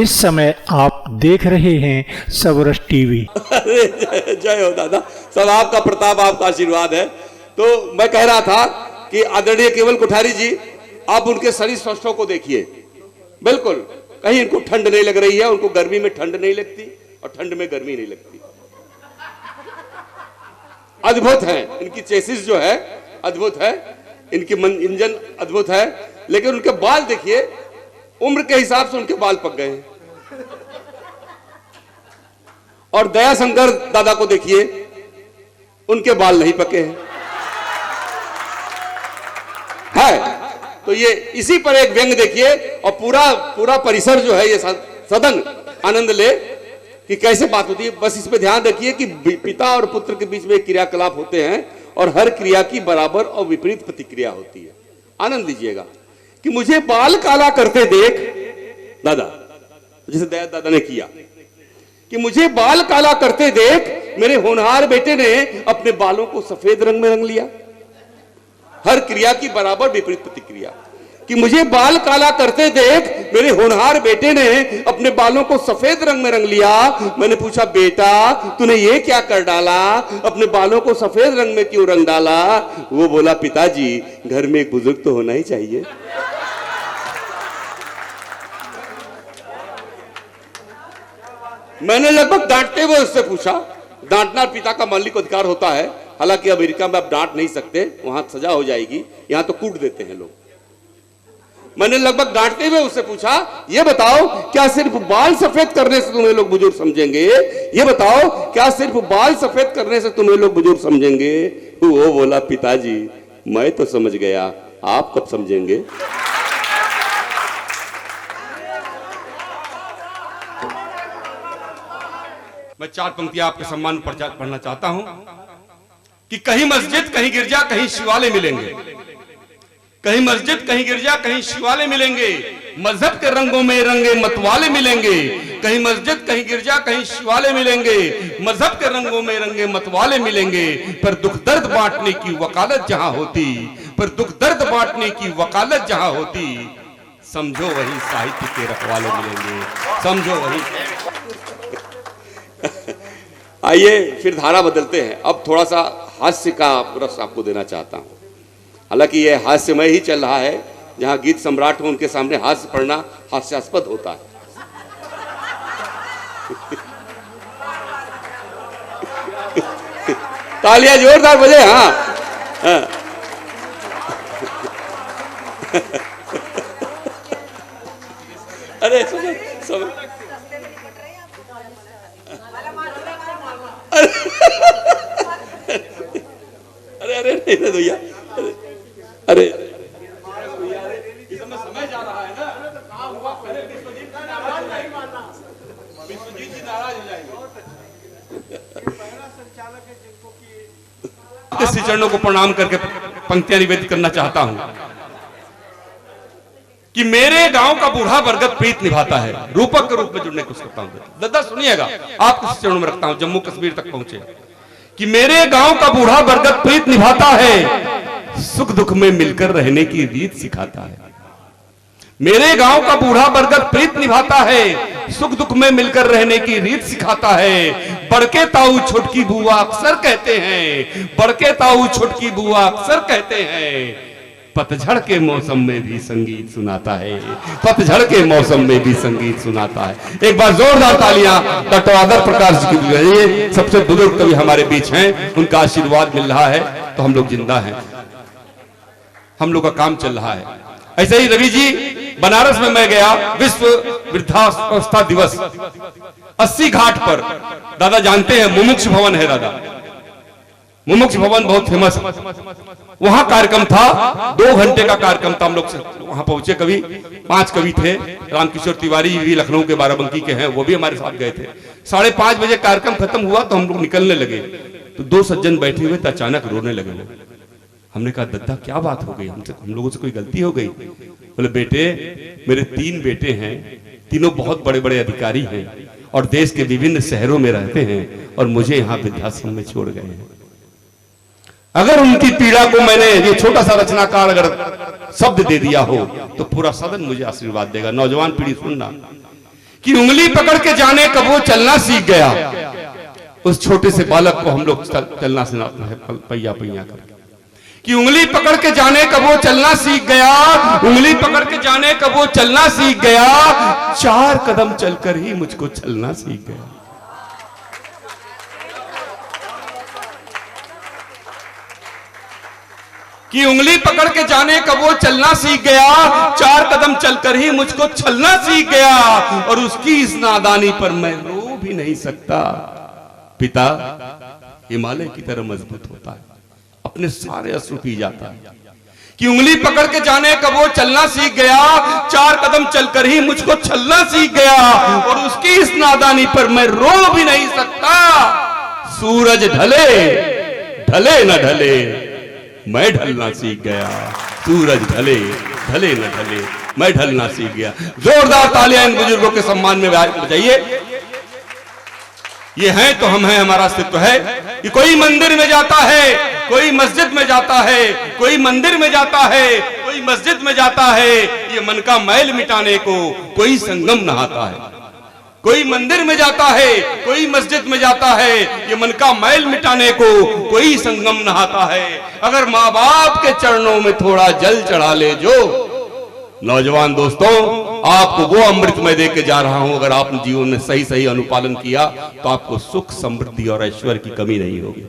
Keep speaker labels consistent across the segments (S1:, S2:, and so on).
S1: इस समय आप देख रहे हैं सबरस टीवी।
S2: अरे जय हो दादा, सब आपका प्रताप, आपका आशीर्वाद है। तो मैं कह रहा था कि आदरणीय केवल कोठारी जी, आप उनके शरीर स्वस्थों को देखिए, बिल्कुल कहीं इनको ठंड नहीं लग रही है, उनको गर्मी में ठंड नहीं लगती और ठंड में गर्मी नहीं लगती। अद्भुत है इनकी चेसिस जो है, अद्भुत है इनकी इंजन, अद्भुत है। लेकिन उनके बाल देखिए, उम्र के हिसाब से उनके बाल पक गए हैं। और दया शंकर दादा को देखिए, उनके बाल नहीं पके हैं। तो ये इसी पर एक व्यंग देखिए, और पूरा परिसर जो है, ये सदन आनंद ले कि कैसे बात होती है। बस इस पे ध्यान रखिए कि पिता और पुत्र के बीच में क्रियाकलाप होते हैं और हर क्रिया की बराबर और विपरीत प्रतिक्रिया होती है। आनंद लीजिएगा कि मुझे बाल काला करते देख दादा, जैसे दया दादा ने किया कि मुझे बाल काला करते देख मेरे होनहार बेटे ने अपने बालों को सफेद रंग में रंग लिया। हर क्रिया की बराबर विपरीत प्रतिक्रिया। कि मुझे बाल काला करते देख मेरे होनहार बेटे ने अपने बालों को सफेद रंग में रंग लिया। मैंने पूछा, बेटा तूने ये क्या कर डाला, अपने बालों को सफेद रंग में क्यों रंग डाला? वो बोला, पिताजी घर में एक बुजुर्ग तो होना ही चाहिए। मैंने लगभग डांटते हुए उससे पूछा, डांटना पिता का मौलिक अधिकार होता है, हालांकि अमेरिका में आप डांट नहीं सकते, वहां सजा हो जाएगी, यहां तो कूट देते हैं लोग। मैंने लगभग डांटते हुए उससे पूछा, ये बताओ क्या सिर्फ बाल सफेद करने से तुम्हें लोग बुजुर्ग समझेंगे? ये बताओ क्या सिर्फ बाल सफेद करने से तुम्हें लोग बुजुर्ग समझेंगे? वो बोला, पिताजी मैं तो समझ गया, आप कब समझेंगे? मैं 4 पंक्तियां आपके सम्मान में पढ़ना चाहता हूं कि कहीं मस्जिद, कहीं गिरजा, कहीं शिवालय मिलेंगे। कहीं मस्जिद, कहीं गिरजा, कहीं शिवालय मिलेंगे। मजहब के रंगों में रंगे मतवाले मिलेंगे। कहीं मस्जिद, कहीं गिरजा, कहीं शिवालय मिलेंगे। मजहब के रंगों में रंगे मतवाले मिलेंगे। पर दुख दर्द बांटने की वकालत जहां होती, पर दुख दर्द बांटने की वकालत जहां होती, समझो वही साहित्य के रखवाले मिलेंगे। समझो वही। आइए फिर धारा बदलते हैं। अब थोड़ा सा हास्य का रस आपको देना चाहता हूं। हालांकि यह हास्यमय ही चल रहा है, जहां गीत सम्राट हो उनके सामने हास्य पढ़ना हास्यास्पद होता है। तालियां जोरदार बजे। हाँ, हाँ। अरे समझ अरे अरे नहीं भैया, अरे समय जा रहा है ना, विश्वजीत जी नाराज हो जाएंगे। श्री चरणों को प्रणाम करके पंक्तियां निवेदित करना चाहता हूं कि मेरे गांव का बूढ़ा बरगद प्रीत निभाता है। रूपक के रूप में जुड़ने को करता हूं। दादा सुनिएगा, आपके चरणों में रखता हूं, जम्मू कश्मीर तक पहुंचे कि मेरे गांव का बूढ़ा बरगद प्रीत निभाता है, सुख दुख में मिलकर रहने की रीत सिखाता है। मेरे गांव का बूढ़ा बरगद प्रीत निभाता है, सुख दुख में मिलकर रहने की रीत सिखाता है। बड़के ताऊ छोटकी बुआ अक्सर कहते हैं, बड़के ताऊ छोटकी बुआ अक्सर कहते हैं, पतझड़ के मौसम में भी संगीत सुनाता है, पतझड़ के मौसम में भी संगीत सुनाता है। एक बार जोरदार तालियां डॉक्टर आदर प्रकाश जी की लिए। सबसे बुजुर्ग कवि हमारे बीच हैं, उनका आशीर्वाद मिल रहा है तो हम लोग जिंदा हैं, हम लोग का काम चल रहा है। ऐसे ही रवि जी, बनारस में मैं गया, विश्व वृद्धावस्था दिवस 80 घाट पर, दादा जानते हैं मुमुक्ष भवन है, दादा मुमुक्ष भवन बहुत फेमस। वहां कार्यक्रम था, 2 घंटे का कार्यक्रम था। हम लोग वहां पहुंचे, कवि 5 कवि थे। रामकिशोर तिवारी भी लखनऊ के बाराबंकी के हैं, वो भी हमारे साथ गए थे। 5:30 बजे कार्यक्रम खत्म हुआ तो हम लोग निकलने लगे तो 2 सज्जन बैठे हुए थे, अचानक रोने लगे वो। हमने कहा, दद्दा क्या बात हो गई, हम लोगों से कोई गलती हो गई? बोले, बेटे मेरे 3 बेटे हैं, तीनों बहुत बड़े बड़े अधिकारी हैं और देश के विभिन्न शहरों में रहते हैं और मुझे यहाँ वृद्धाश्रम में छोड़ गए हैं। अगर उनकी पीड़ा को मैंने ये छोटा सा रचनाकार अगर शब्द दे दिया हो तो पूरा सदन मुझे आशीर्वाद देगा। नौजवान पीढ़ी सुनना कि उंगली पकड़ के जाने कब वो चलना सीख गया। उस छोटे से बालक को हम लोग चलना सिखाते हैं पहिया पहिया करके, कि उंगली पकड़ के जाने कब वो चलना सीख गया, उंगली पकड़ के जाने कब वो चलना सीख गया, 4 कदम चलकर ही मुझको चलना सीख गया। कि उंगली पकड़ के जाने कब वो चलना सीख गया, 4 कदम चलकर ही मुझको चलना सीख गया, और उसकी इस नादानी पर मैं रो भी नहीं सकता। पिता हिमालय की तरह मजबूत होता है, अपने सारे अश्रु पी जाता है। कि उंगली पकड़ के जाने कब वो चलना सीख गया, 4 कदम चलकर ही मुझको चलना सीख गया, और उसकी इस नादानी पर मैं रो भी नहीं सकता। सूरज ढले ढले न ढले, मैं ढलना सीख गया। सूरज ढले ढले न ढले, मैं ढलना सीख गया। जोरदार तालियां इन बुजुर्गों के सम्मान में बजाइए। ये हैं तो हम हैं, हमारा अस्तित्व है। कि कोई मंदिर में जाता है, कोई मस्जिद में जाता है, कोई मंदिर में जाता है, कोई मस्जिद में जाता है, ये मन का मैल मिटाने को कोई संगम नहाता है। कोई मंदिर में जाता है, कोई मस्जिद में जाता है, ये मन का मैल मिटाने को कोई संगम नहाता है। अगर माँ बाप के चरणों में थोड़ा जल चढ़ा ले जो। नौजवान दोस्तों, आपको वो अमृत मैं दे के जा रहा हूं, अगर आपने जीवन में सही सही अनुपालन किया तो आपको सुख, समृद्धि और ऐश्वर्य की कमी नहीं होगी।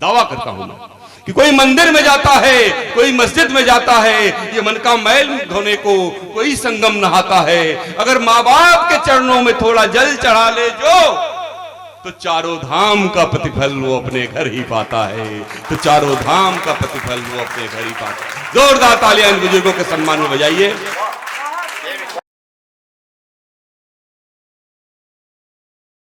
S2: दावा करता हूं मैं कि कोई मंदिर में जाता है, कोई मस्जिद में जाता है, ये मन का मैल धोने को कोई संगम नहाता है। अगर माँ बाप के चरणों में थोड़ा जल चढ़ा ले जो, तो चारों धाम का प्रतिफल वो अपने घर ही पाता है। तो चारों धाम का प्रतिफल वो अपने घर ही पाता है। जोरदार तालियां इन बुजुर्गों के सम्मान में बजाइए।